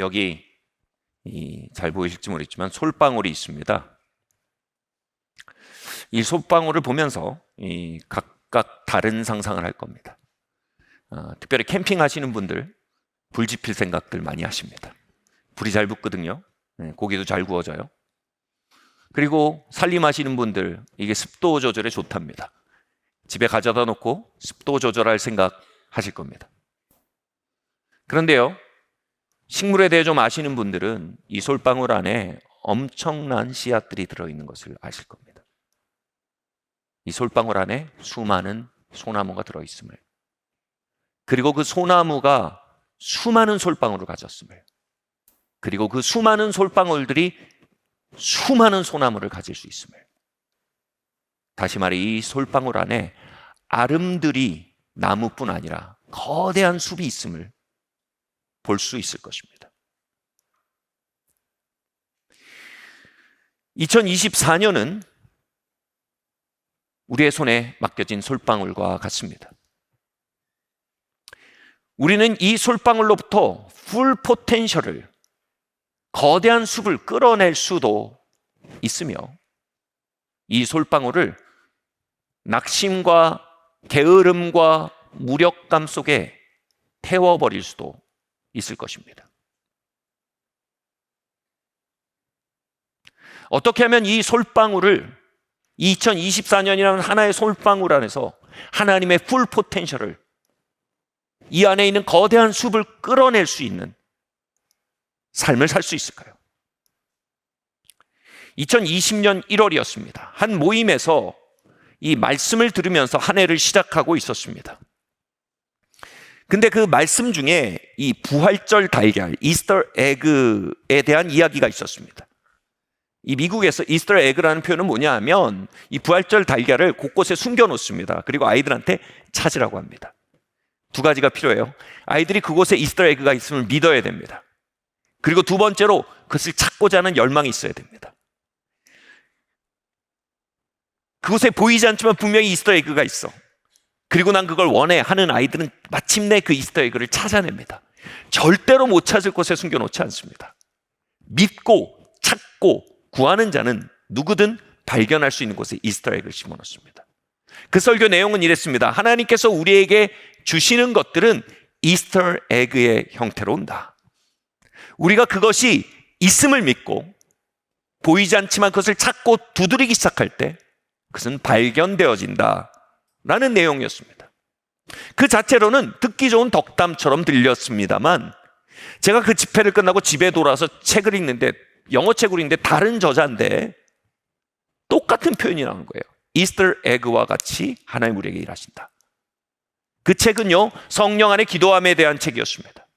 여기 잘 보이실지 모르겠지만 솔방울이 있습니다. 이 솔방울을 보면서 각각 다른 상상을 할 겁니다. 특별히 캠핑하시는 분들 불 지필 생각들 많이 하십니다. 불이 잘 붙거든요. 고기도 잘 구워져요. 그리고 살림하시는 분들 이게 습도 조절에 좋답니다. 집에 가져다 놓고 습도 조절할 생각 하실 겁니다. 그런데요, 식물에 대해 좀 아시는 분들은 이 솔방울 안에 엄청난 씨앗들이 들어있는 것을 아실 겁니다. 이 솔방울 안에 수많은 소나무가 들어있음을, 그리고 그 소나무가 수많은 솔방울을 가졌음을, 그리고 그 수많은 솔방울들이 수많은 소나무를 가질 수 있음을, 다시 말해 이 솔방울 안에 아름드리 나무뿐 아니라 거대한 숲이 있음을 볼 수 있을 것입니다. 2024년은 우리의 손에 맡겨진 솔방울과 같습니다. 우리는 이 솔방울로부터 풀 포텐셜을, 거대한 숲을 끌어낼 수도 있으며, 이 솔방울을 낙심과 게으름과 무력감 속에 태워버릴 수도 있을 것입니다. 어떻게 하면 이 솔방울을, 2024년이라는 하나의 솔방울 안에서 하나님의 풀 포텐셜을, 이 안에 있는 거대한 숲을 끌어낼 수 있는 삶을 살 수 있을까요? 2020년 1월이었습니다. 한 모임에서 이 말씀을 들으면서 한 해를 시작하고 있었습니다. 근데 그 말씀 중에 이 부활절 달걀, 이스터 에그에 대한 이야기가 있었습니다. 이 미국에서 이스터 에그라는 표현은 뭐냐 하면 이 부활절 달걀을 곳곳에 숨겨 놓습니다. 그리고 아이들한테 찾으라고 합니다. 두 가지가 필요해요. 아이들이 그곳에 이스터 에그가 있음을 믿어야 됩니다. 그리고 두 번째로 그것을 찾고자 하는 열망이 있어야 됩니다. 그곳에 보이지 않지만 분명히 이스터 에그가 있어. 그리고 난 그걸 원해 하는 아이들은 마침내 그 이스터 에그를 찾아냅니다. 절대로 못 찾을 곳에 숨겨놓지 않습니다. 믿고 찾고 구하는 자는 누구든 발견할 수 있는 곳에 이스터 에그를 심어놓습니다. 그 설교 내용은 이랬습니다. 하나님께서 우리에게 주시는 것들은 이스터 에그의 형태로 온다. 우리가 그것이 있음을 믿고 보이지 않지만 그것을 찾고 두드리기 시작할 때 그것은 발견되어진다 라는 내용이었습니다. 그 자체로는 듣기 좋은 덕담처럼 들렸습니다만, 제가 그 집회를 끝나고 집에 돌아서 책을 읽는데, 영어 책을 읽는데 다른 저자인데 똑같은 표현이 나온 거예요. 이스터 에그와 같이 하나님 우리에게 일하신다. 그 책은요, 성령 안에 기도함에 대한 책이었습니다.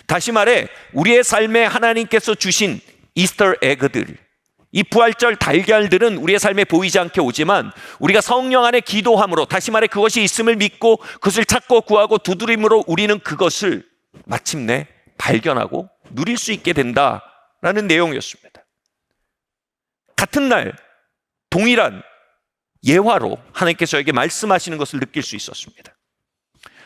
다시 말해 우리의 삶에 하나님께서 주신 이스터 에그들, 이 부활절 달걀들은 우리의 삶에 보이지 않게 오지만 우리가 성령 안에 기도함으로, 다시 말해 그것이 있음을 믿고 그것을 찾고 구하고 두드림으로 우리는 그것을 마침내 발견하고 누릴 수 있게 된다라는 내용이었습니다. 같은 날 동일한 예화로 하나님께서 저에게 말씀하시는 것을 느낄 수 있었습니다.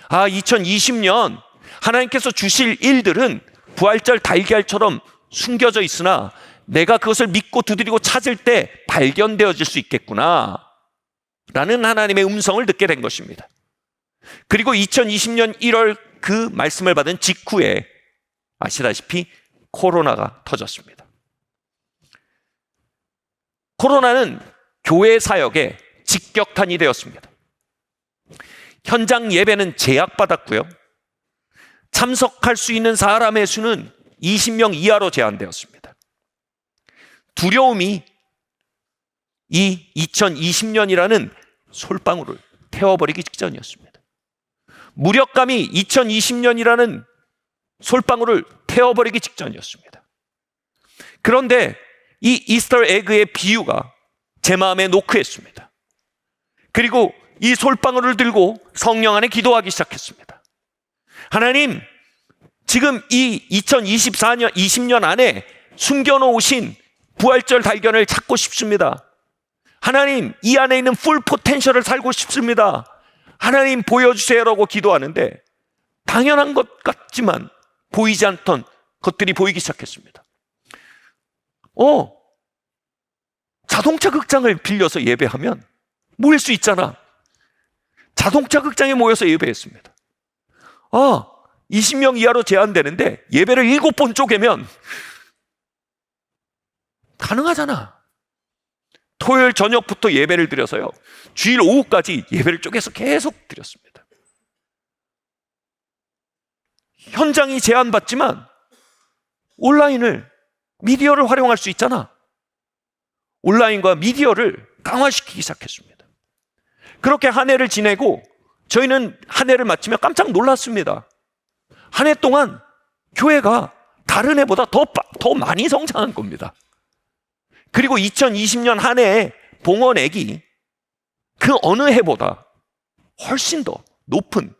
2020년 하나님께서 주실 일들은 부활절 달걀처럼 숨겨져 있으나 내가 그것을 믿고 두드리고 찾을 때 발견되어질 수 있겠구나 라는 하나님의 음성을 듣게 된 것입니다. 그리고 2020년 1월 그 말씀을 받은 직후에 아시다시피 코로나가 터졌습니다. 코로나는 교회 사역에 직격탄이 되었습니다. 현장 예배는 제약받았고요, 참석할 수 있는 사람의 수는 20명 이하로 제한되었습니다. 두려움이 이 2020년이라는 솔방울을 태워버리기 직전이었습니다. 무력감이 2020년이라는 솔방울을 태워버리기 직전이었습니다. 그런데 이 이스터 에그의 비유가 제 마음에 노크했습니다. 그리고 이 솔방울을 들고 성령 안에 기도하기 시작했습니다. 하나님, 지금 이 2024년, 20년 안에 숨겨놓으신 부활절 달걀을 찾고 싶습니다. 하나님, 이 안에 있는 풀 포텐셜을 살고 싶습니다. 하나님 보여주세요라고 기도하는데 당연한 것 같지만 보이지 않던 것들이 보이기 시작했습니다. 자동차 극장을 빌려서 예배하면 모일 수 있잖아. 자동차 극장에 모여서 예배했습니다. 20명 이하로 제한되는데 예배를 7번 쪼개면 가능하잖아. 토요일 저녁부터 예배를 드려서요, 주일 오후까지 예배를 쪼개서 계속 드렸습니다. 현장이 제한받지만 온라인을, 미디어를 활용할 수 있잖아. 온라인과 미디어를 강화시키기 시작했습니다. 그렇게 한 해를 지내고 저희는 한 해를 마치며 깜짝 놀랐습니다. 한 해 동안 교회가 다른 해보다 더 많이 성장한 겁니다. 그리고 2020년 한 해에 봉헌액이 그 어느 해보다 훨씬 더 높은,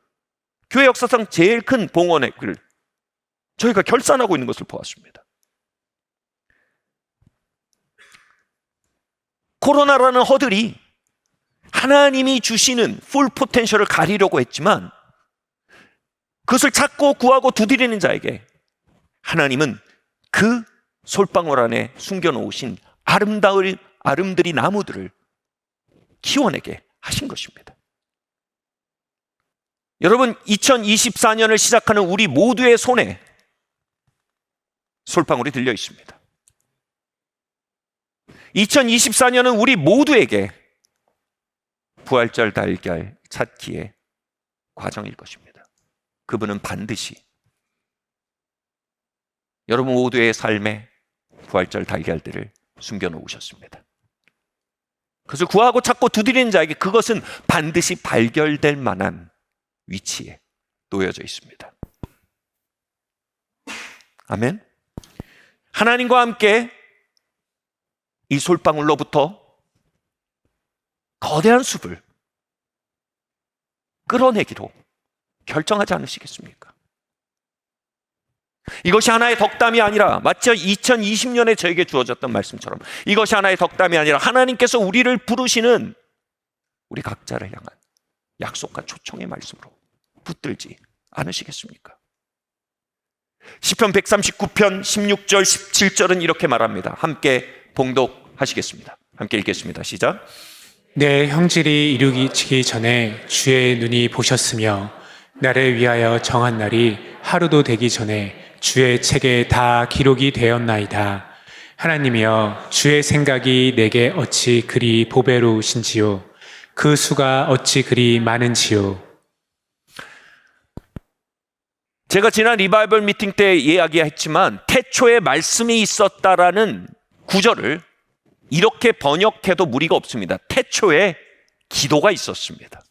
교회 역사상 제일 큰 봉헌액을 저희가 결산하고 있는 것을 보았습니다. 코로나라는 허들이 하나님이 주시는 풀 포텐셜을 가리려고 했지만 그것을 찾고 구하고 두드리는 자에게 하나님은 그 솔방울 안에 숨겨놓으신 아름드리 나무들을 키워내게 하신 것입니다. 여러분, 2024년을 시작하는 우리 모두의 손에 솔방울이 들려 있습니다. 2024년은 우리 모두에게 부활절 달걀 찾기의 과정일 것입니다. 그분은 반드시 여러분 모두의 삶에 부활절 달걀들을 숨겨놓으셨습니다. 그것을 구하고 찾고 두드리는 자에게 그것은 반드시 발견될 만한 위치에 놓여져 있습니다. 아멘. 하나님과 함께 이 솔방울로부터 거대한 숲을 끌어내기로 결정하지 않으시겠습니까? 이것이 하나의 덕담이 아니라 마치 2020년에 저에게 주어졌던 말씀처럼 이것이 하나의 덕담이 아니라 하나님께서 우리를 부르시는 우리 각자를 향한 약속과 초청의 말씀으로 붙들지 않으시겠습니까? 시편 139편 16절 17절은 이렇게 말합니다. 함께 봉독하시겠습니다. 함께 읽겠습니다. 시작. 내 형질이 이루어지기 전에 주의 눈이 보셨으며 나를 위하여 정한 날이 하루도 되기 전에 주의 책에 다 기록이 되었나이다. 하나님이여, 주의 생각이 내게 어찌 그리 보배로우신지요. 그 수가 어찌 그리 많은지요. 제가 지난 리바이벌 미팅 때 이야기했지만 태초에 말씀이 있었다라는 구절을 이렇게 번역해도 무리가 없습니다. 태초에 기도가 있었습니다.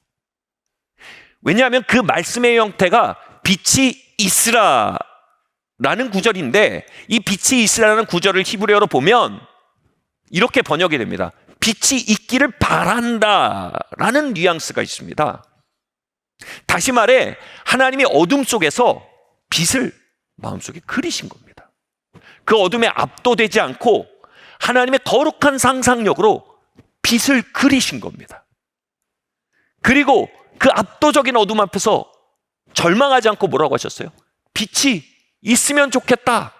왜냐하면 그 말씀의 형태가 빛이 있으라라는 구절인데 이 빛이 있으라는 구절을 히브리어로 보면 이렇게 번역이 됩니다. 빛이 있기를 바란다라는 뉘앙스가 있습니다. 다시 말해 하나님이 어둠 속에서 빛을 마음속에 그리신 겁니다. 그 어둠에 압도되지 않고 하나님의 거룩한 상상력으로 빛을 그리신 겁니다. 그리고 그 압도적인 어둠 앞에서 절망하지 않고 뭐라고 하셨어요? 빛이 있으면 좋겠다.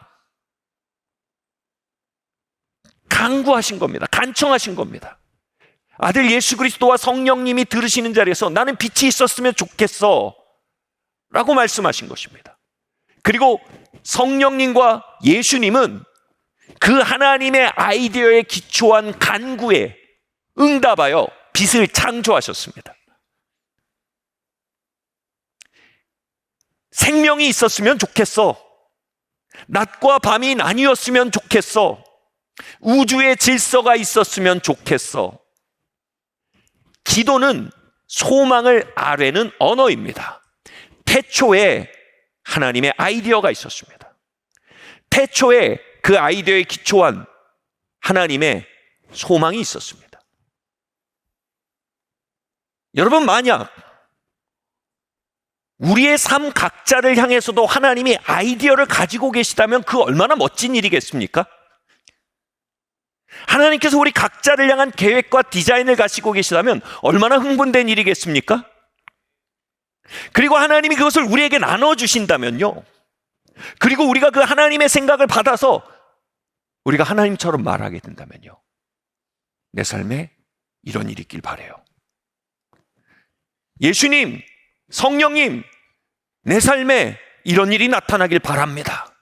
간구하신 겁니다. 간청하신 겁니다. 아들 예수 그리스도와 성령님이 들으시는 자리에서 나는 빛이 있었으면 좋겠어 라고 말씀하신 것입니다. 그리고 성령님과 예수님은 그 하나님의 아이디어에 기초한 간구에 응답하여 빛을 창조하셨습니다. 생명이 있었으면 좋겠어. 낮과 밤이 나뉘었으면 좋겠어. 우주의 질서가 있었으면 좋겠어. 기도는 소망을 아뢰는 언어입니다. 태초에 하나님의 아이디어가 있었습니다. 태초에 그 아이디어에 기초한 하나님의 소망이 있었습니다. 여러분, 만약 우리의 삶 각자를 향해서도 하나님이 아이디어를 가지고 계시다면 그 얼마나 멋진 일이겠습니까? 하나님께서 우리 각자를 향한 계획과 디자인을 가지고 계시다면 얼마나 흥분된 일이겠습니까? 그리고 하나님이 그것을 우리에게 나눠주신다면요, 그리고 우리가 그 하나님의 생각을 받아서 우리가 하나님처럼 말하게 된다면요, 내 삶에 이런 일이 있길 바라요. 예수님, 성령님, 내 삶에 이런 일이 나타나길 바랍니다.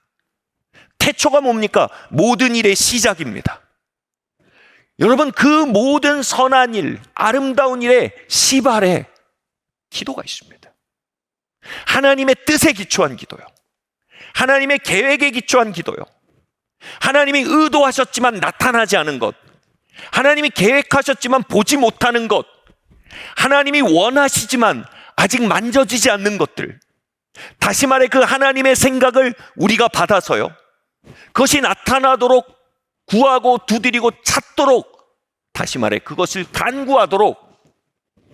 태초가 뭡니까? 모든 일의 시작입니다. 여러분, 그 모든 선한 일, 아름다운 일의 시발에 기도가 있습니다. 하나님의 뜻에 기초한 기도요, 하나님의 계획에 기초한 기도요, 하나님이 의도하셨지만 나타나지 않은 것, 하나님이 계획하셨지만 보지 못하는 것, 하나님이 원하시지만 아직 만져지지 않는 것들, 다시 말해 그 하나님의 생각을 우리가 받아서요, 그것이 나타나도록 구하고 두드리고 찾도록, 다시 말해 그것을 간구하도록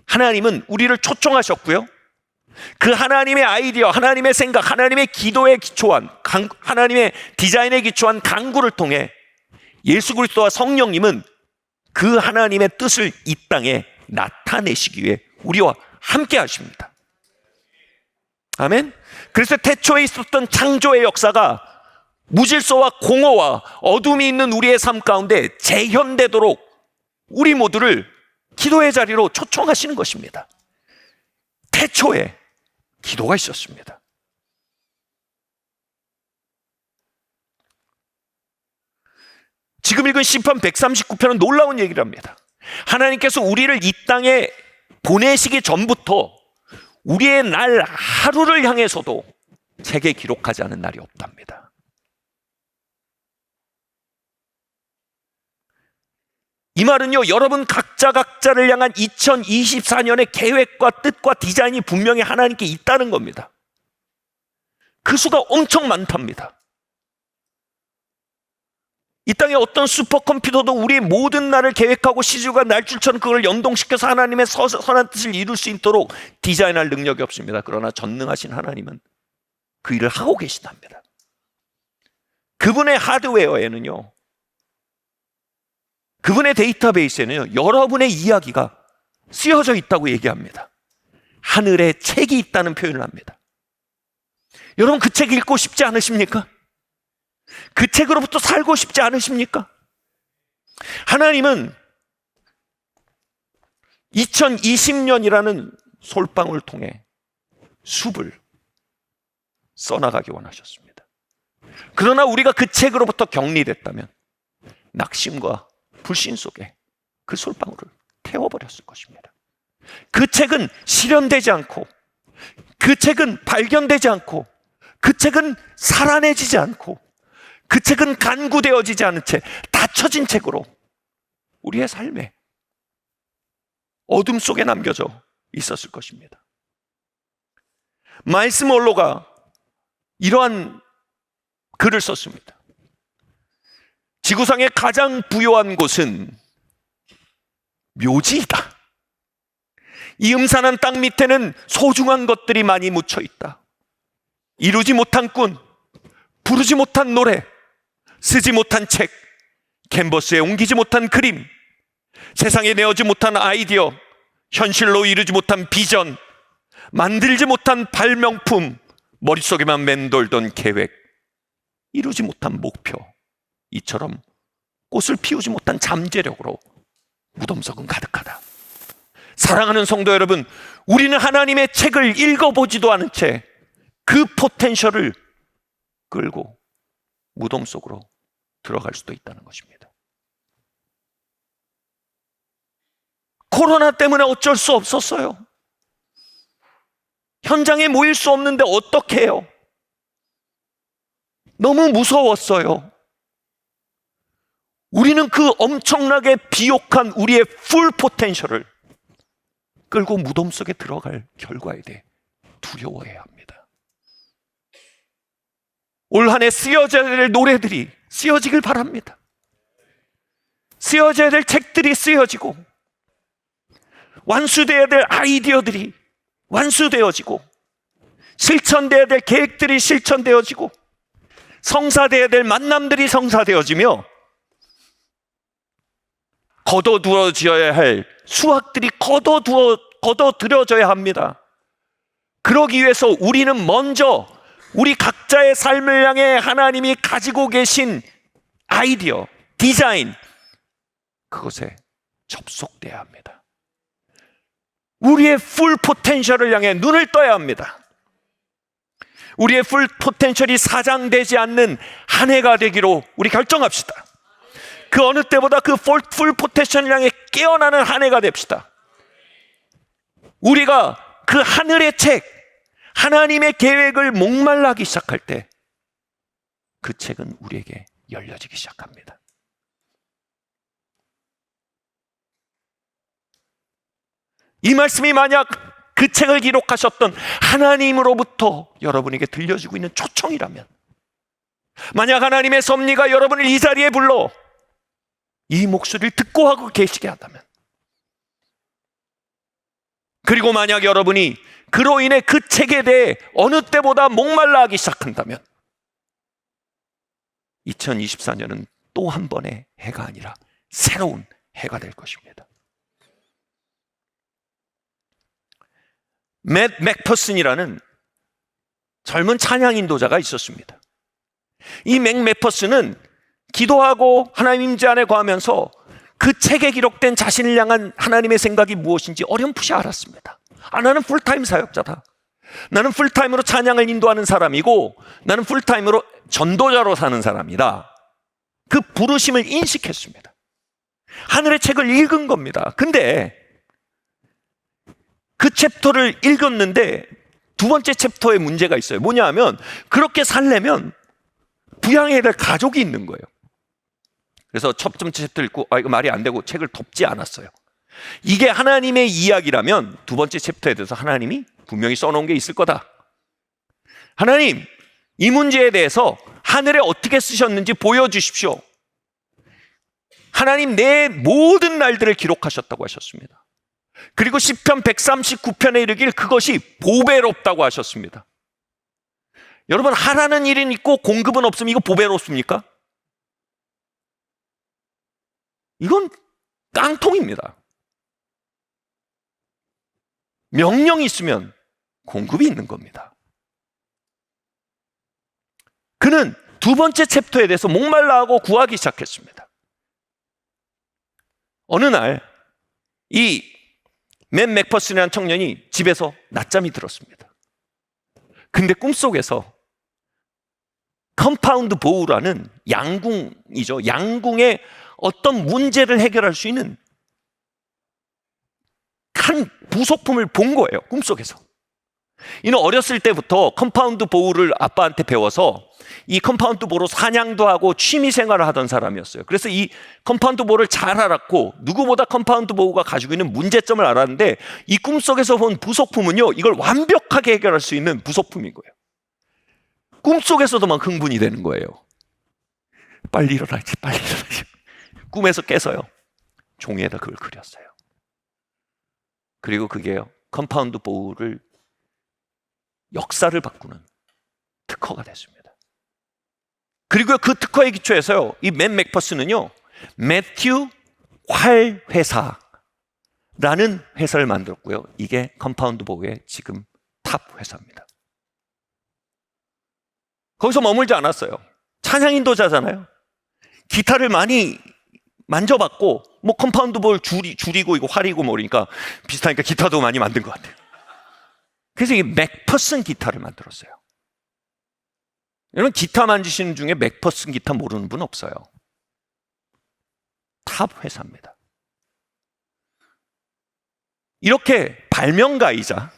하나님은 우리를 초청하셨고요, 그 하나님의 아이디어, 하나님의 생각, 하나님의 기도에 기초한, 하나님의 디자인에 기초한 간구를 통해 예수 그리스도와 성령님은 그 하나님의 뜻을 이 땅에 나타내시기 위해 우리와 함께 하십니다. 아멘. 그래서 태초에 있었던 창조의 역사가 무질서와 공허와 어둠이 있는 우리의 삶 가운데 재현되도록 우리 모두를 기도의 자리로 초청하시는 것입니다. 태초에 기도가 있었습니다. 지금 읽은 시편 139편은 놀라운 얘기를 합니다. 하나님께서 우리를 이 땅에 보내시기 전부터 우리의 날 하루를 향해서도 책에 기록하지 않은 날이 없답니다. 이 말은요, 여러분 각자를 향한 2024년의 계획과 뜻과 디자인이 분명히 하나님께 있다는 겁니다. 그 수가 엄청 많답니다. 이 땅에 어떤 슈퍼컴퓨터도 우리의 모든 날을 계획하고 시주가 날줄처럼 그걸 연동시켜서 하나님의 선한 뜻을 이룰 수 있도록 디자인할 능력이 없습니다. 그러나 전능하신 하나님은 그 일을 하고 계시답니다. 그분의 하드웨어에는요, 그분의 데이터베이스에는요, 여러분의 이야기가 쓰여져 있다고 얘기합니다. 하늘에 책이 있다는 표현을 합니다. 여러분, 그 책 읽고 싶지 않으십니까? 그 책으로부터 살고 싶지 않으십니까? 하나님은 2020년이라는 솔방울 통해 숲을 써나가기 원하셨습니다. 그러나 우리가 그 책으로부터 격리됐다면 낙심과 불신 속에 그 솔방울을 태워버렸을 것입니다. 그 책은 실현되지 않고, 그 책은 발견되지 않고, 그 책은 살아내지지 않고, 그 책은 간구되어지지 않은 채 닫혀진 책으로 우리의 삶에 어둠 속에 남겨져 있었을 것입니다. 마일스 몰로가 이러한 글을 썼습니다. 지구상의 가장 부요한 곳은 묘지이다. 이 음산한 땅 밑에는 소중한 것들이 많이 묻혀 있다. 이루지 못한 꿈, 부르지 못한 노래, 쓰지 못한 책, 캔버스에 옮기지 못한 그림, 세상에 내어지 못한 아이디어, 현실로 이루지 못한 비전, 만들지 못한 발명품, 머릿속에만 맴돌던 계획, 이루지 못한 목표, 이처럼 꽃을 피우지 못한 잠재력으로 무덤석은 가득하다. 사랑하는 성도 여러분, 우리는 하나님의 책을 읽어보지도 않은 채 그 포텐셜을 끌고 무덤 속으로 들어갈 수도 있다는 것입니다. 코로나 때문에 어쩔 수 없었어요. 현장에 모일 수 없는데 어떻게 해요? 너무 무서웠어요. 우리는 그 엄청나게 비옥한 우리의 풀 포텐셜을 끌고 무덤 속에 들어갈 결과에 대해 두려워해야 합니다. 올 한 해 쓰여져야 될 노래들이 쓰여지길 바랍니다. 쓰여져야 될 책들이 쓰여지고, 완수되어야 될 아이디어들이 완수되어지고, 실천되어야 될 계획들이 실천되어지고, 성사되어야 될 만남들이 성사되어지며, 걷어두어져야 할 수확들이 걷어들여져야 합니다. 그러기 위해서 우리는 먼저 우리 각자의 삶을 향해 하나님이 가지고 계신 아이디어, 디자인, 그것에 접속돼야 합니다. 우리의 풀 포텐셜을 향해 눈을 떠야 합니다. 우리의 풀 포텐셜이 사장되지 않는 한 해가 되기로 우리 결정합시다. 그 어느 때보다 그 풀 포텐셜을 향해 깨어나는 한 해가 됩시다. 우리가 그 하늘의 책, 하나님의 계획을 목말라하기 시작할 때 그 책은 우리에게 열려지기 시작합니다. 이 말씀이 만약 그 책을 기록하셨던 하나님으로부터 여러분에게 들려지고 있는 초청이라면, 만약 하나님의 섭리가 여러분을 이 자리에 불러 이 목소리를 듣고 하고 계시게 한다면, 그리고 만약 여러분이 그로 인해 그 책에 대해 어느 때보다 목말라 하기 시작한다면 2024년은 또 한 번의 해가 아니라 새로운 해가 될 것입니다. 맷 맥퍼슨이라는 젊은 찬양 인도자가 있었습니다. 이 맥 맥퍼슨은 기도하고 하나님 임재 안에 거하면서 그 책에 기록된 자신을 향한 하나님의 생각이 무엇인지 어렴풋이 알았습니다. 나는 풀타임 사역자다. 나는 풀타임으로 찬양을 인도하는 사람이고 나는 풀타임으로 전도자로 사는 사람이다. 그 부르심을 인식했습니다. 하늘의 책을 읽은 겁니다. 근데 그 챕터를 읽었는데 두 번째 챕터에 문제가 있어요. 뭐냐 하면 그렇게 살려면 부양해야 될 가족이 있는 거예요. 그래서 첫 번째 챕터 읽고 이거 말이 안 되고 책을 덮지 않았어요. 이게 하나님의 이야기라면 두 번째 챕터에 대해서 하나님이 분명히 써놓은 게 있을 거다. 하나님, 이 문제에 대해서 하늘에 어떻게 쓰셨는지 보여주십시오. 하나님 내 모든 날들을 기록하셨다고 하셨습니다. 그리고 시편 139편에 이르길 그것이 보배롭다고 하셨습니다. 여러분, 하라는 일은 있고 공급은 없으면 이거 보배롭습니까? 이건 깡통입니다. 명령이 있으면 공급이 있는 겁니다. 그는 두 번째 챕터에 대해서 목말라하고 구하기 시작했습니다. 어느 날 이 맷 맥퍼슨이라는 청년이 집에서 낮잠이 들었습니다. 근데 꿈속에서 컴파운드 보우라는 양궁이죠. 양궁의 어떤 문제를 해결할 수 있는 한 부속품을 본 거예요. 꿈속에서. 이는 어렸을 때부터 컴파운드 보우를 아빠한테 배워서 이 컴파운드 보우로 사냥도 하고 취미 생활을 하던 사람이었어요. 그래서 이 컴파운드 보우를 잘 알았고 누구보다 컴파운드 보우가 가지고 있는 문제점을 알았는데 이 꿈속에서 본 부속품은요, 이걸 완벽하게 해결할 수 있는 부속품인 거예요. 꿈속에서도 막 흥분이 되는 거예요. 빨리 일어나야지, 빨리 일어나야지. 꿈에서 깨서요, 종이에다 그걸 그렸어요. 그리고 그게요, 컴파운드 보우를 역사를 바꾸는 특허가 됐습니다. 그리고 그 특허의 기초에서요, 이 맷 맥퍼슨은요, 매튜 활 회사라는 회사를 만들었고요. 이게 컴파운드 보우의 지금 탑 회사입니다. 거기서 머물지 않았어요. 찬양 인도자잖아요. 기타를 많이 만져봤고, 뭐 컴파운드 보우를 줄이고 이거 활이고 뭐니까 비슷하니까 기타도 많이 만든 것 같아요. 그래서 이 맥퍼슨 기타를 만들었어요. 여러분, 기타 만지시는 중에 맥퍼슨 기타 모르는 분 없어요. 탑 회사입니다. 이렇게 발명가이자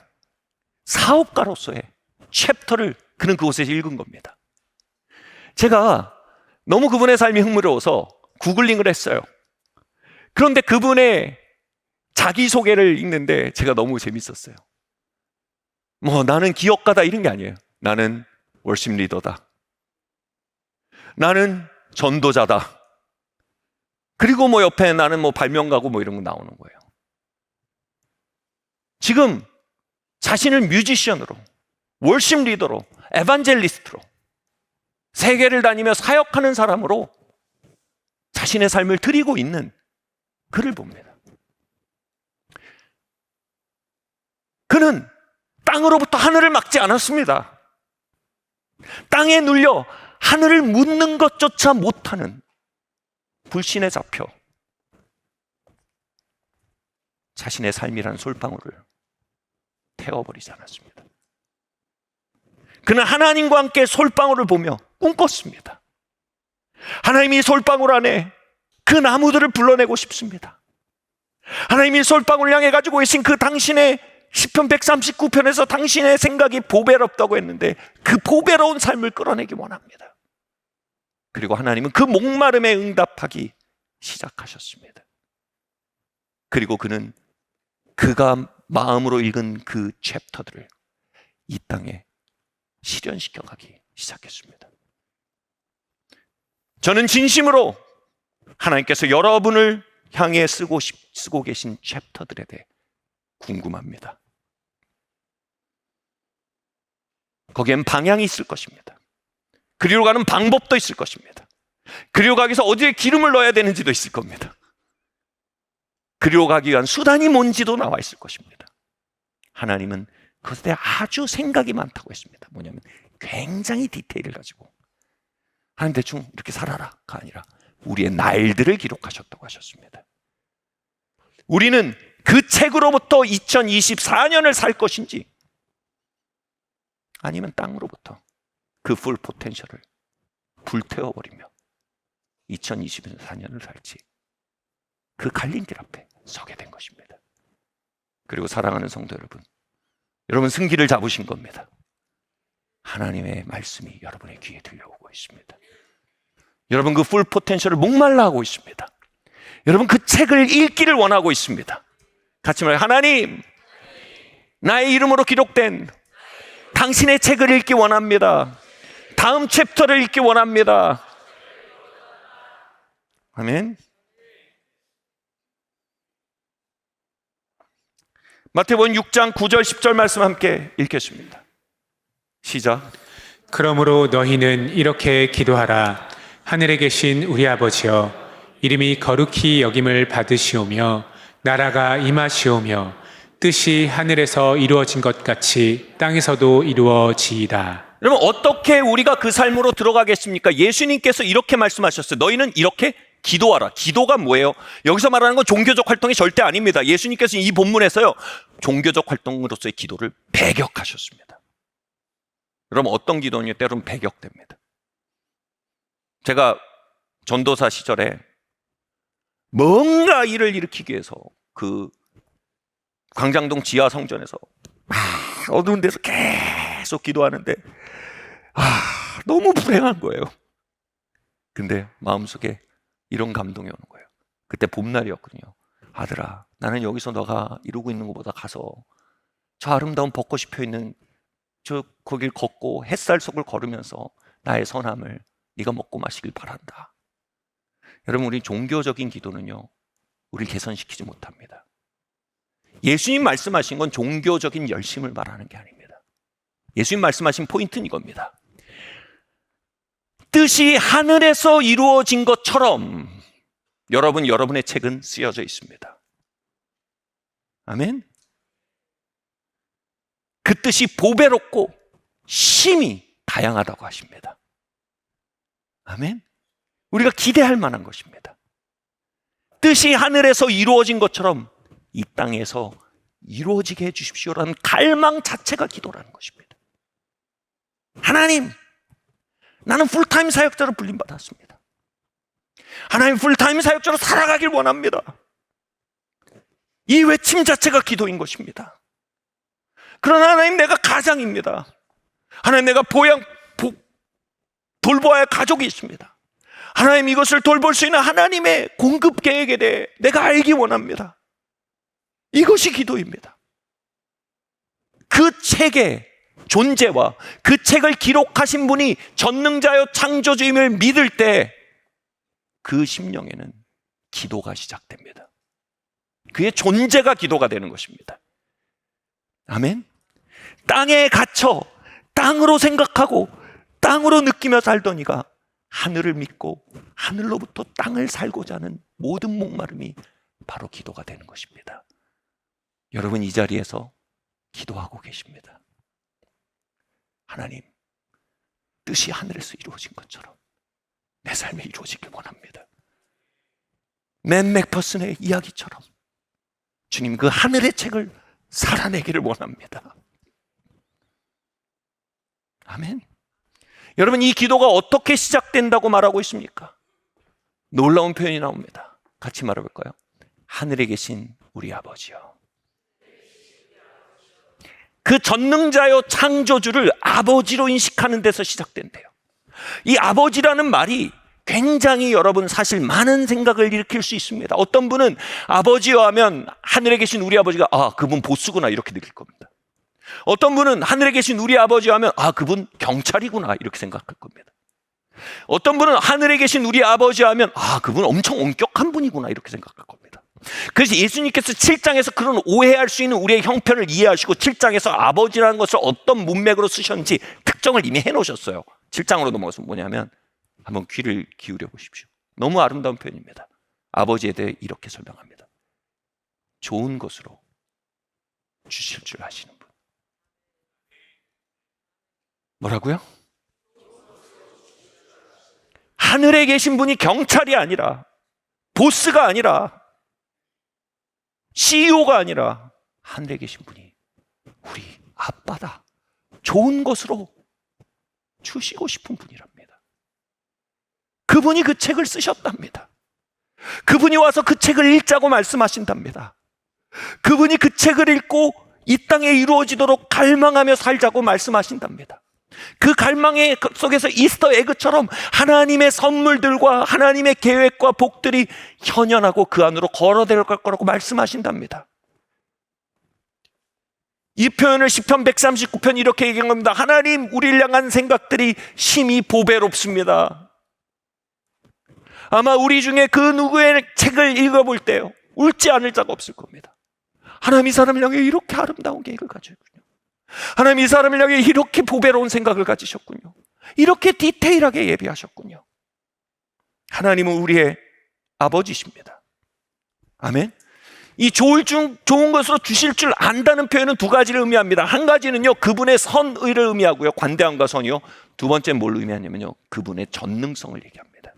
사업가로서의 챕터를 그는 그곳에서 읽은 겁니다. 제가 너무 그분의 삶이 흥미로워서 구글링을 했어요. 그런데 그분의 자기소개를 읽는데 제가 너무 재밌었어요. 뭐 나는 기업가다 이런 게 아니에요. 나는 월십 리더다. 나는 전도자다. 그리고 뭐 옆에 나는 뭐 발명가고 뭐 이런 거 나오는 거예요. 지금 자신을 뮤지션으로, 월십 리더로, 에반젤리스트로 세계를 다니며 사역하는 사람으로 자신의 삶을 드리고 있는 그를 봅니다. 그는 땅으로부터 하늘을 막지 않았습니다. 땅에 눌려 하늘을 묻는 것조차 못하는 불신에 잡혀 자신의 삶이라는 솔방울을 태워버리지 않았습니다. 그는 하나님과 함께 솔방울을 보며 꿈꿨습니다. 하나님이 솔방울 안에 그 나무들을 불러내고 싶습니다. 하나님이 솔방울을 향해 가지고 계신 그 당신의 시편 139편에서 당신의 생각이 보배롭다고 했는데 그 보배로운 삶을 끌어내기 원합니다. 그리고 하나님은 그 목마름에 응답하기 시작하셨습니다. 그리고 그는 그가 마음으로 읽은 그 챕터들을 이 땅에 실현시켜 가기 시작했습니다. 저는 진심으로 하나님께서 여러분을 향해 쓰고 계신 챕터들에 대해 궁금합니다. 거기엔 방향이 있을 것입니다. 그리로 가는 방법도 있을 것입니다. 그리로 가기 위해서 어디에 기름을 넣어야 되는지도 있을 겁니다. 그리로 가기 위한 수단이 뭔지도 나와 있을 것입니다. 하나님은 그것에 대해 아주 생각이 많다고 했습니다. 뭐냐면 굉장히 디테일을 가지고 하나님 대충 이렇게 살아라가 아니라 우리의 날들을 기록하셨다고 하셨습니다. 우리는 그 책으로부터 2024년을 살 것인지 아니면 땅으로부터 그 풀 포텐셜을 불태워버리며 2024년을 살지 그 갈림길 앞에 서게 된 것입니다. 그리고 사랑하는 성도 여러분, 여러분 승기를 잡으신 겁니다. 하나님의 말씀이 여러분의 귀에 들려오고 있습니다. 여러분 그 풀 포텐셜을 목말라 하고 있습니다. 여러분 그 책을 읽기를 원하고 있습니다. 같이 말해요. 하나님, 나의 이름으로 기록된 당신의 책을 읽기 원합니다. 다음 챕터를 읽기 원합니다. 아멘. 마태복음 6장 9절 10절 말씀 함께 읽겠습니다. 시작. 그러므로 너희는 이렇게 기도하라. 하늘에 계신 우리 아버지여, 이름이 거룩히 여김을 받으시오며 나라가 임하시오며 뜻이 하늘에서 이루어진 것 같이 땅에서도 이루어지이다. 여러분 어떻게 우리가 그 삶으로 들어가겠습니까? 예수님께서 이렇게 말씀하셨어요. 너희는 이렇게 기도하라. 기도가 뭐예요? 여기서 말하는 건 종교적 활동이 절대 아닙니다. 예수님께서 이 본문에서요 종교적 활동으로서의 기도를 배격하셨습니다. 여러분 어떤 기도는요 때로는 배격됩니다. 제가 전도사 시절에 뭔가 일을 일으키기 위해서 그 광장동 지하 성전에서 어두운 데서 계속 기도하는데 너무 불행한 거예요. 근데 마음속에 이런 감동이 오는 거예요. 그때 봄날이었거든요. 아들아, 나는 여기서 너가 이루고 있는 것보다 가서 저 아름다운 벚꽃이 펴있는 저 거길 걷고 햇살 속을 걸으면서 나의 선함을 네가 먹고 마시길 바란다. 여러분 우리 종교적인 기도는요 우리를 개선시키지 못합니다. 예수님 말씀하신 건 종교적인 열심을 말하는 게 아닙니다. 예수님 말씀하신 포인트는 이겁니다. 뜻이 하늘에서 이루어진 것처럼 여러분의 책은 쓰여져 있습니다. 아멘. 그 뜻이 보배롭고 심히 다양하다고 하십니다. 아멘. 우리가 기대할 만한 것입니다. 뜻이 하늘에서 이루어진 것처럼 이 땅에서 이루어지게 해주십시오라는 갈망 자체가 기도라는 것입니다. 하나님, 나는 풀타임 사역자로 불림받았습니다. 하나님, 풀타임 사역자로 살아가길 원합니다. 이 외침 자체가 기도인 것입니다. 그러나 하나님, 내가 가장입니다. 하나님, 내가 돌보아야 할 가족이 있습니다. 하나님, 이것을 돌볼 수 있는 하나님의 공급 계획에 대해 내가 알기 원합니다. 이것이 기도입니다. 그 책의 존재와 그 책을 기록하신 분이 전능자여 창조주임을 믿을 때 그 심령에는 기도가 시작됩니다. 그의 존재가 기도가 되는 것입니다. 아멘. 땅에 갇혀 땅으로 생각하고 땅으로 느끼며 살던 이가 하늘을 믿고 하늘로부터 땅을 살고자 하는 모든 목마름이 바로 기도가 되는 것입니다. 여러분 이 자리에서 기도하고 계십니다. 하나님, 뜻이 하늘에서 이루어진 것처럼 내 삶에 이루어지길 원합니다. 맨 맥퍼슨의 이야기처럼 주님 그 하늘의 책을 살아내기를 원합니다. 아멘. 여러분, 이 기도가 어떻게 시작된다고 말하고 있습니까? 놀라운 표현이 나옵니다. 같이 말해볼까요? 하늘에 계신 우리 아버지요. 그 전능자요 창조주를 아버지로 인식하는 데서 시작된대요. 이 아버지라는 말이 굉장히 여러분 사실 많은 생각을 일으킬 수 있습니다. 어떤 분은 아버지요 하면 하늘에 계신 우리 아버지가 그분 보스구나 이렇게 느낄 겁니다. 어떤 분은 하늘에 계신 우리 아버지 하면 그분 경찰이구나 이렇게 생각할 겁니다. 어떤 분은 하늘에 계신 우리 아버지 하면 그분 엄청 엄격한 분이구나 이렇게 생각할 겁니다. 그래서 예수님께서 7장에서 그런 오해할 수 있는 우리의 형편을 이해하시고 7장에서 아버지라는 것을 어떤 문맥으로 쓰셨는지 특정을 이미 해놓으셨어요. 7장으로 넘어가서 뭐냐면 한번 귀를 기울여 보십시오. 너무 아름다운 표현입니다. 아버지에 대해 이렇게 설명합니다. 좋은 것으로 주실 줄 아시는 분. 뭐라고요? 하늘에 계신 분이 경찰이 아니라, 보스가 아니라, CEO가 아니라 하늘에 계신 분이 우리 아빠다. 좋은 것으로 주시고 싶은 분이랍니다. 그분이 그 책을 쓰셨답니다. 그분이 와서 그 책을 읽자고 말씀하신답니다. 그분이 그 책을 읽고 이 땅에 이루어지도록 갈망하며 살자고 말씀하신답니다. 그 갈망의 속에서 이스터 에그처럼 하나님의 선물들과 하나님의 계획과 복들이 현현하고 그 안으로 걸어들어갈 거라고 말씀하신답니다. 이 표현을 시편 139편 이렇게 얘기한 겁니다. 하나님, 우리를 향한 생각들이 심히 보배롭습니다. 아마 우리 중에 그 누구의 책을 읽어볼 때요, 울지 않을 자가 없을 겁니다. 하나님 이 사람을 향해 이렇게 아름다운 계획을 가지고 있군요. 하나님 이 사람을 향해 이렇게 보배로운 생각을 가지셨군요. 이렇게 디테일하게 예비하셨군요. 하나님은 우리의 아버지십니다. 아멘. 이 좋은 것으로 주실 줄 안다는 표현은 두 가지를 의미합니다. 한 가지는요, 그분의 선의를 의미하고요, 관대함과 선이요. 두 번째는 뭘 의미하냐면요, 그분의 전능성을 얘기합니다.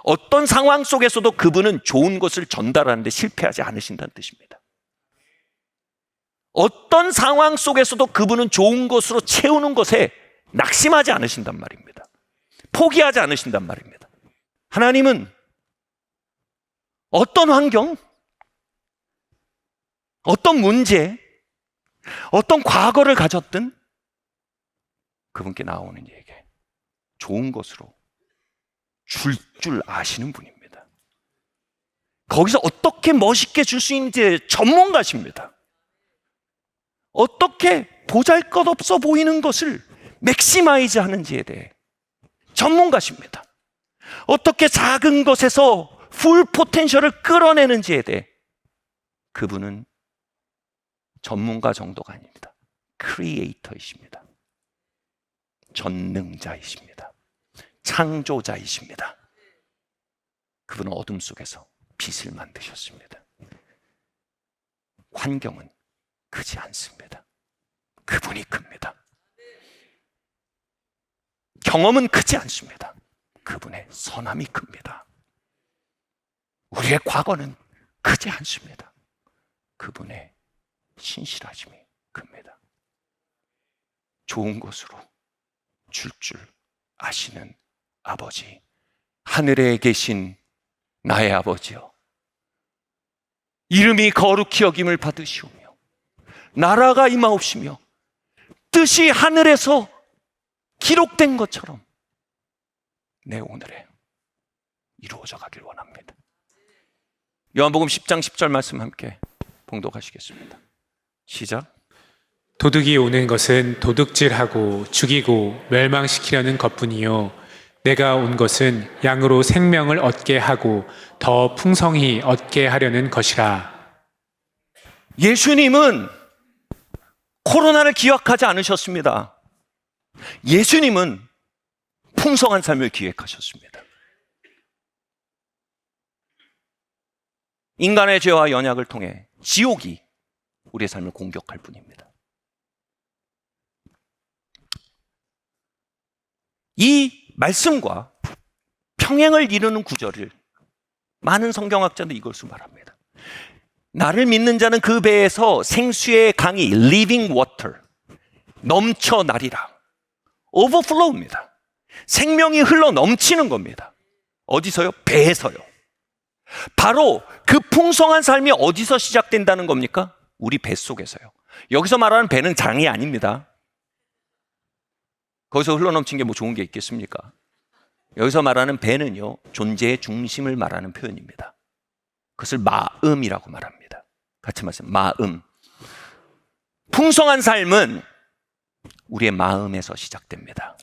어떤 상황 속에서도 그분은 좋은 것을 전달하는데 실패하지 않으신다는 뜻입니다. 어떤 상황 속에서도 그분은 좋은 것으로 채우는 것에 낙심하지 않으신단 말입니다. 포기하지 않으신단 말입니다. 하나님은 어떤 환경, 어떤 문제, 어떤 과거를 가졌든 그분께 나오는 얘기, 좋은 것으로 줄 아시는 분입니다. 거기서 어떻게 멋있게 줄 수 있는지 전문가십니다. 어떻게 보잘것없어 보이는 것을 맥시마이즈 하는지에 대해 전문가십니다. 어떻게 작은 것에서 풀 포텐셜을 끌어내는지에 대해 그분은 전문가 정도가 아닙니다. 크리에이터이십니다. 전능자이십니다. 창조자이십니다. 그분은 어둠 속에서 빛을 만드셨습니다. 환경은 크지 않습니다. 그분이 큽니다. 경험은 크지 않습니다. 그분의 선함이 큽니다. 우리의 과거는 크지 않습니다. 그분의 신실하심이 큽니다. 좋은 것으로 줄 아시는 아버지, 하늘에 계신 나의 아버지여, 이름이 거룩히 여김을 받으시오며 나라가 임하옵시며 뜻이 하늘에서 기록된 것처럼 내 오늘에 이루어져 가길 원합니다. 요한복음 10장 10절 말씀 함께 봉독하시겠습니다. 시작. 도둑이 오는 것은 도둑질하고 죽이고 멸망시키려는 것뿐이요 내가 온 것은 양으로 생명을 얻게 하고 더 풍성히 얻게 하려는 것이라. 예수님은 코로나를 기약하지 않으셨습니다. 예수님은 풍성한 삶을 기획하셨습니다. 인간의 죄와 연약을 통해 지옥이 우리의 삶을 공격할 뿐입니다. 이 말씀과 평행을 이루는 구절을 많은 성경학자들이 이것을 말합니다. 나를 믿는 자는 그 배에서 생수의 강이 living water 넘쳐나리라. overflow입니다. 생명이 흘러 넘치는 겁니다. 어디서요? 배에서요. 바로 그 풍성한 삶이 어디서 시작된다는 겁니까? 우리 뱃속에서요. 여기서 말하는 배는 장이 아닙니다. 거기서 흘러넘친 게 뭐 좋은 게 있겠습니까? 여기서 말하는 배는요, 존재의 중심을 말하는 표현입니다. 그것을 마음이라고 말합니다. 같이 말씀, 마음. 풍성한 삶은 우리의 마음에서 시작됩니다.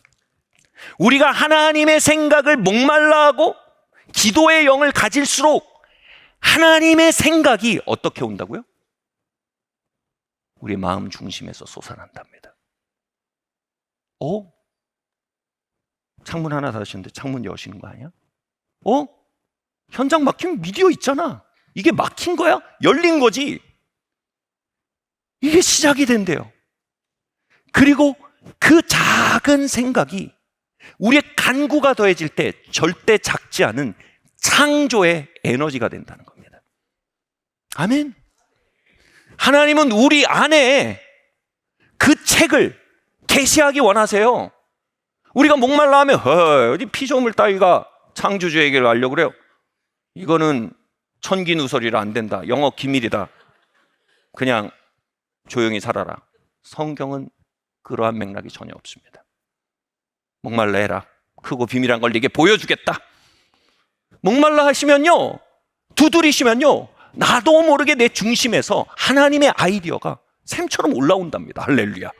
우리가 하나님의 생각을 목말라하고 기도의 영을 가질수록 하나님의 생각이 어떻게 온다고요? 우리의 마음 중심에서 솟아난답니다. 창문 하나 닫으시는데 창문 여시는 거 아니야? 현장 막히면 미디어 있잖아. 이게 막힌 거야? 열린 거지. 이게 시작이 된대요. 그리고 그 작은 생각이 우리의 간구가 더해질 때 절대 작지 않은 창조의 에너지가 된다는 겁니다. 아멘. 하나님은 우리 안에 그 책을 계시하기 원하세요. 우리가 목말라 하면 어디 피조물 따위가 창조주 얘기를 하려고 그래요. 이거는 천기누설이라 안 된다. 영어 기밀이다. 그냥 조용히 살아라. 성경은 그러한 맥락이 전혀 없습니다. 목말라 해라. 크고 비밀한 걸 네게 보여주겠다. 목말라 하시면요, 두드리시면요, 나도 모르게 내 중심에서 하나님의 아이디어가 샘처럼 올라온답니다. 할렐루야.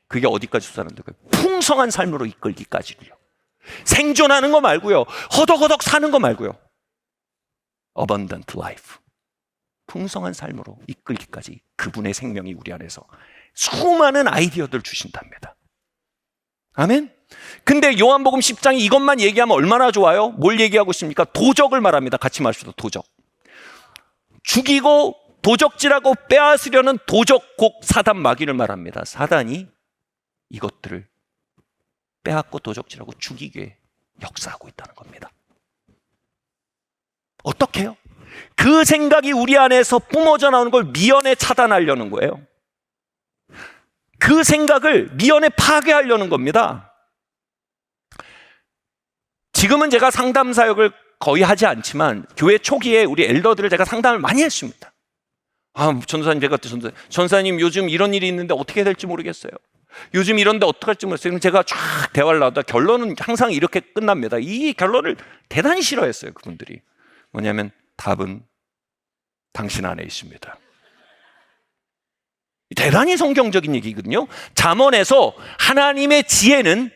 그게 어디까지 솟아난다는 거예요? 풍성한 삶으로 이끌기까지요. 생존하는 거 말고요, 허덕허덕 사는 거 말고요, abundant life, 풍성한 삶으로 이끌기까지 그분의 생명이 우리 안에서 수많은 아이디어들 주신답니다. 아멘. 근데 요한복음 10장이 이것만 얘기하면 얼마나 좋아요? 뭘 얘기하고 있습니까? 도적을 말합니다. 같이 말합시다. 도적. 죽이고 도적질하고 빼앗으려는 도적 곡 사단 마귀를 말합니다. 사단이 이것들을 빼앗고 도적질하고 죽이기 위해 역사하고 있다는 겁니다. 어떻게 해요? 그 생각이 우리 안에서 뿜어져 나오는 걸 미연에 차단하려는 거예요. 그 생각을 미연에 파괴하려는 겁니다. 지금은 제가 상담 사역을 거의 하지 않지만 교회 초기에 우리 엘더들을 제가 상담을 많이 했습니다. 전도사님, 제가 전도사님 요즘 이런 일이 있는데 어떻게 해야 될지 모르겠어요. 요즘 이런데 어떻게 할지 모르겠어요. 그럼 제가 쫙 대화를 나누다 결론은 항상 이렇게 끝납니다. 이 결론을 대단히 싫어했어요. 그분들이. 뭐냐면 답은 당신 안에 있습니다. 대단히 성경적인 얘기거든요. 잠언에서 하나님의 지혜는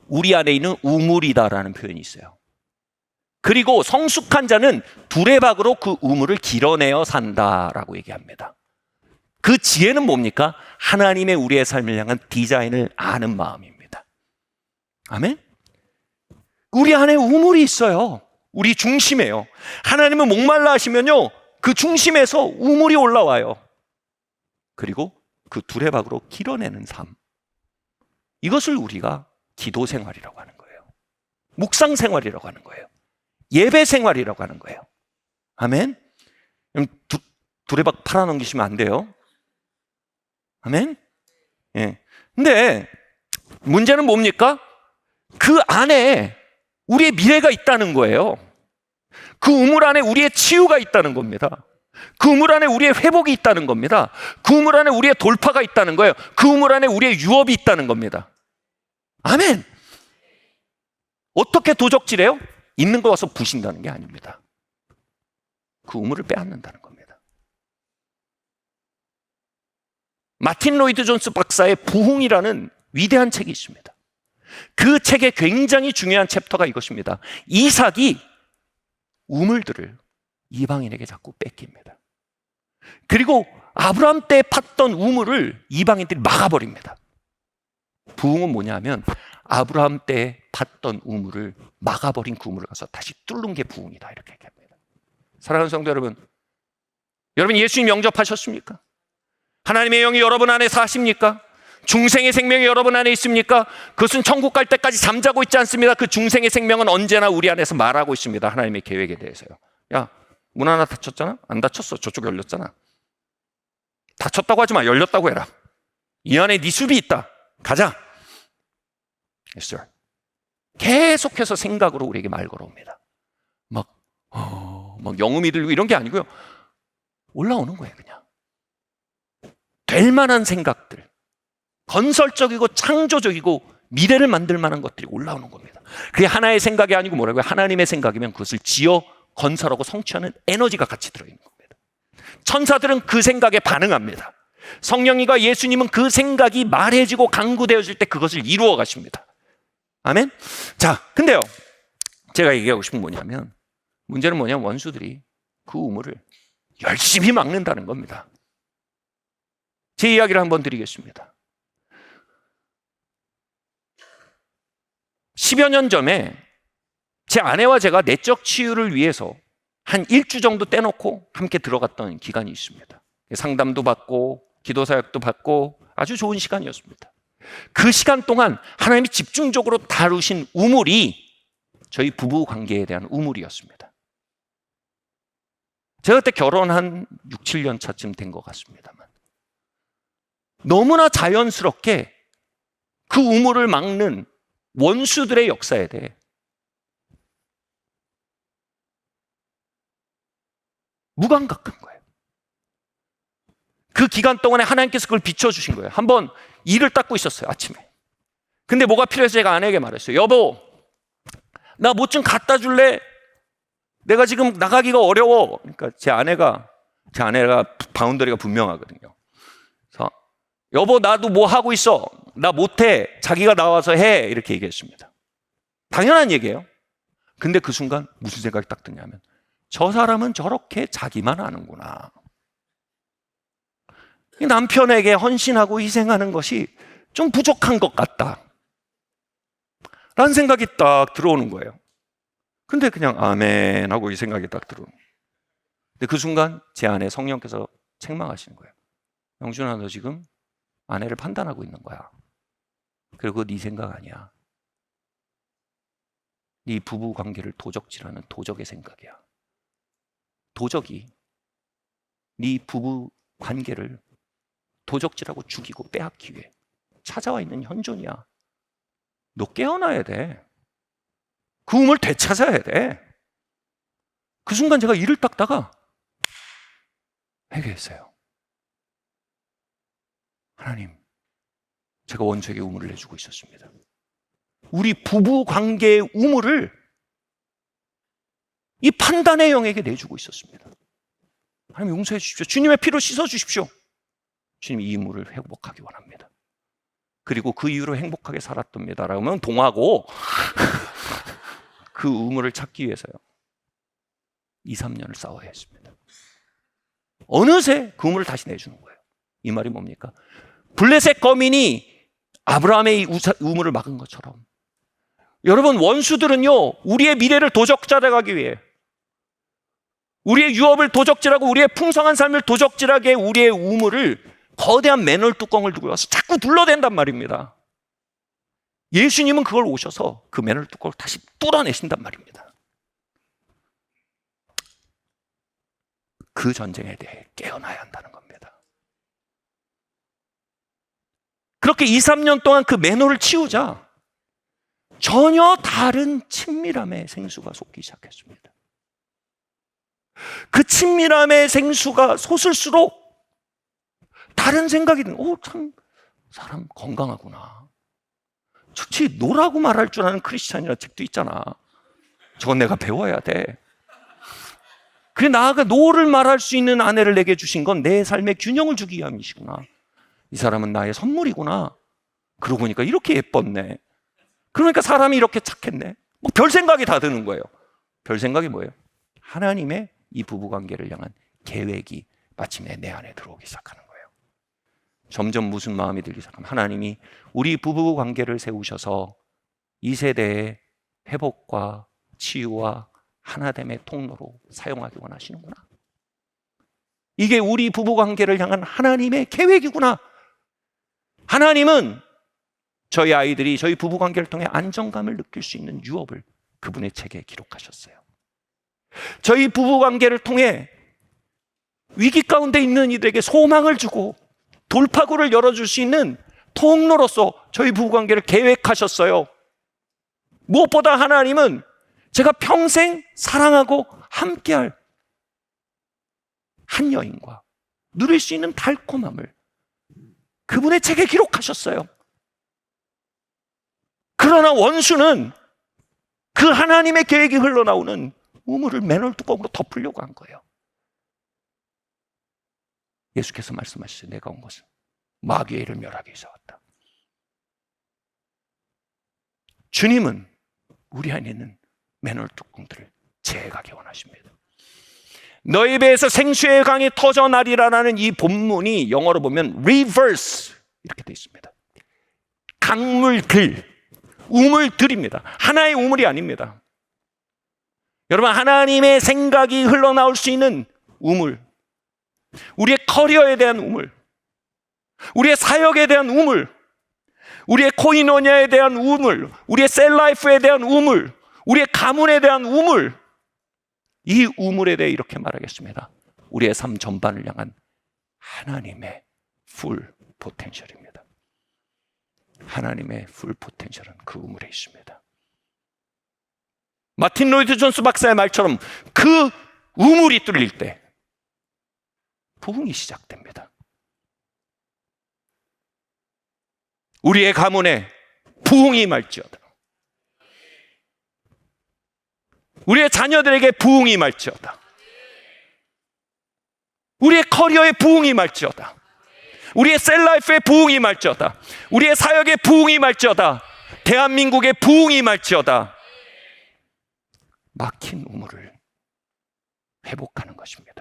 우리 안에 있는 우물이다라는 표현이 있어요. 그리고 성숙한 자는 두레박으로 그 우물을 길어내어 산다라고 얘기합니다. 그 지혜는 뭡니까? 하나님의 우리의 삶을 향한 디자인을 아는 마음입니다. 아멘? 우리 안에 우물이 있어요. 우리 중심에요. 하나님은 목말라 하시면요, 그 중심에서 우물이 올라와요. 그리고 그 두레박으로 길어내는 삶, 이것을 우리가 기도 생활이라고 하는 거예요. 묵상 생활이라고 하는 거예요. 예배 생활이라고 하는 거예요. 아멘? 두레박 팔아넘기시면 안 돼요. 아멘? 예. 근데 문제는 뭡니까? 그 안에 우리의 미래가 있다는 거예요. 그 우물 안에 우리의 치유가 있다는 겁니다. 그 우물 안에 우리의 회복이 있다는 겁니다. 그 우물 안에 우리의 돌파가 있다는 거예요. 그 우물 안에 우리의 유업이 있다는 겁니다. 아멘. 어떻게 도적질해요? 있는 거 와서 부신다는 게 아닙니다. 그 우물을 빼앗는다는 겁니다. 마틴 로이드 존스 박사의 부흥이라는 위대한 책이 있습니다. 그 책의 굉장히 중요한 챕터가 이것입니다. 이삭이 우물들을 이방인에게 자꾸 뺏깁니다. 그리고 아브라함 때 팠던 우물을 이방인들이 막아버립니다. 부흥은 뭐냐면 아브라함 때 팠던 우물을 막아버린 그 우물을 가서 다시 뚫는 게 부흥이다, 이렇게 얘기합니다. 사랑하는 성도 여러분, 여러분 예수님 영접하셨습니까? 하나님의 영이 여러분 안에 사십니까? 중생의 생명이 여러분 안에 있습니까? 그것은 천국 갈 때까지 잠자고 있지 않습니다. 그 중생의 생명은 언제나 우리 안에서 말하고 있습니다. 하나님의 계획에 대해서요. 야, 문 하나 닫혔잖아? 안 닫혔어. 저쪽 열렸잖아. 닫혔다고 하지 마. 열렸다고 해라. 이 안에 네 숲이 있다. 가자. Yes, sir. 계속해서 생각으로 우리에게 말 걸어옵니다. 막 영음이 들고 이런 게 아니고요. 올라오는 거예요, 그냥. 될 만한 생각들, 건설적이고 창조적이고 미래를 만들 만한 것들이 올라오는 겁니다. 그게 하나의 생각이 아니고 뭐라고요? 하나님의 생각이면 그것을 지어 건설하고 성취하는 에너지가 같이 들어있는 겁니다. 천사들은 그 생각에 반응합니다. 성령님과 예수님은 그 생각이 말해지고 강구되어질 때 그것을 이루어 가십니다. 아멘? 자, 근데요, 제가 얘기하고 싶은 건 뭐냐면, 문제는 뭐냐면 원수들이 그 우물을 열심히 막는다는 겁니다. 제 이야기를 한번 드리겠습니다. 10여 년 전에 제 아내와 제가 내적 치유를 위해서 한 일주 정도 떼놓고 함께 들어갔던 기간이 있습니다. 상담도 받고 기도 사역도 받고 아주 좋은 시간이었습니다. 그 시간 동안 하나님이 집중적으로 다루신 우물이 저희 부부 관계에 대한 우물이었습니다. 제가 그때 결혼한 6, 7년 차쯤 된 것 같습니다만 너무나 자연스럽게 그 우물을 막는 원수들의 역사에 대해 무감각한 거예요. 그 기간 동안에 하나님께서 그걸 비춰주신 거예요. 한번 이를 닦고 있었어요, 아침에. 근데 뭐가 필요해서 제가 아내에게 말했어요. 여보, 나 뭐 좀 갖다 줄래? 내가 지금 나가기가 어려워. 그러니까 제 아내가 바운더리가 분명하거든요. 그래서 여보, 나도 뭐 하고 있어. 나 못해. 자기가 나와서 해. 이렇게 얘기했습니다. 당연한 얘기예요. 근데 그 순간 무슨 생각이 딱 드냐면 저 사람은 저렇게 자기만 아는구나. 남편에게 헌신하고 희생하는 것이 좀 부족한 것 같다 라는 생각이 딱 들어오는 거예요. 근데 그냥 아멘 하고 이 생각이 딱 들어오는 거예요. 근데 그 순간 제 아내 성령께서 책망하시는 거예요. 영준아, 너 지금 아내를 판단하고 있는 거야. 그리고 네 생각 아니야. 네 부부 관계를 도적질하는 도적의 생각이야. 도적이 네 부부 관계를 도적질하고 죽이고 빼앗기 위해 찾아와 있는 현존이야. 너 깨어나야 돼. 그 우물 되찾아야 돼. 그 순간 제가 이를 닦다가 회개했어요. 하나님, 제가 원수에게 우물을 내주고 있었습니다. 우리 부부 관계의 우물을 이 판단의 영에게 내주고 있었습니다. 하나님 용서해 주십시오. 주님의 피로 씻어 주십시오. 주님, 이 우물을 회복하기 원합니다. 그리고 그 이후로 행복하게 살았답니다. 라면 동하고 그 우물을 찾기 위해서요 2, 3년을 싸워야 했습니다. 어느새 그 우물을 다시 내주는 거예요. 이 말이 뭡니까? 블레셋 거민이 아브라함의 우물을 막은 것처럼 여러분, 원수들은요 우리의 미래를 도적질하기 위해, 우리의 유업을 도적질하고 우리의 풍성한 삶을 도적질하게 우리의 우물을, 거대한 맨홀 뚜껑을 두고 와서 자꾸 둘러댄단 말입니다. 예수님은 그걸 오셔서 그 맨홀 뚜껑을 다시 뚫어내신단 말입니다. 그 전쟁에 대해 깨어나야 한다는 겁니다. 그렇게 2, 3년 동안 그 맨홀을 치우자 전혀 다른 친밀함의 생수가 솟기 시작했습니다. 그 친밀함의 생수가 솟을수록 다른 생각이 드는, 참 사람 건강하구나. 좋지, 노라고 말할 줄 아는 크리스찬이라는 책도 있잖아. 저건 내가 배워야 돼. 그래, 나아가 노를 말할 수 있는 아내를 내게 주신 건 내 삶의 균형을 주기 위함이시구나. 이 사람은 나의 선물이구나. 그러고 보니까 이렇게 예뻤네. 그러니까 사람이 이렇게 착했네. 뭐 별 생각이 다 드는 거예요. 별 생각이 뭐예요? 하나님의 이 부부관계를 향한 계획이 마침내 내 안에 들어오기 시작하는 거예요. 점점 무슨 마음이 들기 시작하면 하나님이 우리 부부 관계를 세우셔서 이 세대의 회복과 치유와 하나됨의 통로로 사용하기 원하시는구나. 이게 우리 부부 관계를 향한 하나님의 계획이구나. 하나님은 저희 아이들이 저희 부부관계를 통해 안정감을 느낄 수 있는 유업을 그분의 책에 기록하셨어요. 저희 부부관계를 통해 위기 가운데 있는 이들에게 소망을 주고 돌파구를 열어줄 수 있는 통로로서 저희 부부관계를 계획하셨어요. 무엇보다 하나님은 제가 평생 사랑하고 함께할 한 여인과 누릴 수 있는 달콤함을 그분의 책에 기록하셨어요. 그러나 원수는 그 하나님의 계획이 흘러나오는 우물을 맨홀 뚜껑으로 덮으려고 한 거예요. 예수께서 말씀하셨어요. 내가 온 것은 마귀의 일을 멸하기 위해서 왔다. 주님은 우리 안에 있는 맨홀 뚜껑들을 제거하기 원하십니다. 너희 배에서 생수의 강이 터져나리라라는 이 본문이 영어로 보면 reverse 이렇게 되어 있습니다. 강물들, 우물들입니다. 하나의 우물이 아닙니다. 여러분, 하나님의 생각이 흘러나올 수 있는 우물, 우리의 커리어에 대한 우물, 우리의 사역에 대한 우물, 우리의 코이노니아에 대한 우물, 우리의 셀라이프에 대한 우물, 우리의 가문에 대한 우물, 이 우물에 대해 이렇게 말하겠습니다. 우리의 삶 전반을 향한 하나님의 풀 포텐셜입니다. 하나님의 풀 포텐셜은 그 우물에 있습니다. 마틴 로이드 존스 박사의 말처럼 그 우물이 뚫릴 때 부흥이 시작됩니다. 우리의 가문에 부흥이 임할지어다. 우리의 자녀들에게 부흥이 임할지어다. 우리의 커리어에 부흥이 임할지어다. 우리의 셀라이프에 부흥이 임할지어다. 우리의 사역에 부흥이 임할지어다. 대한민국에 부흥이 임할지어다. 막힌 우물을 회복하는 것입니다.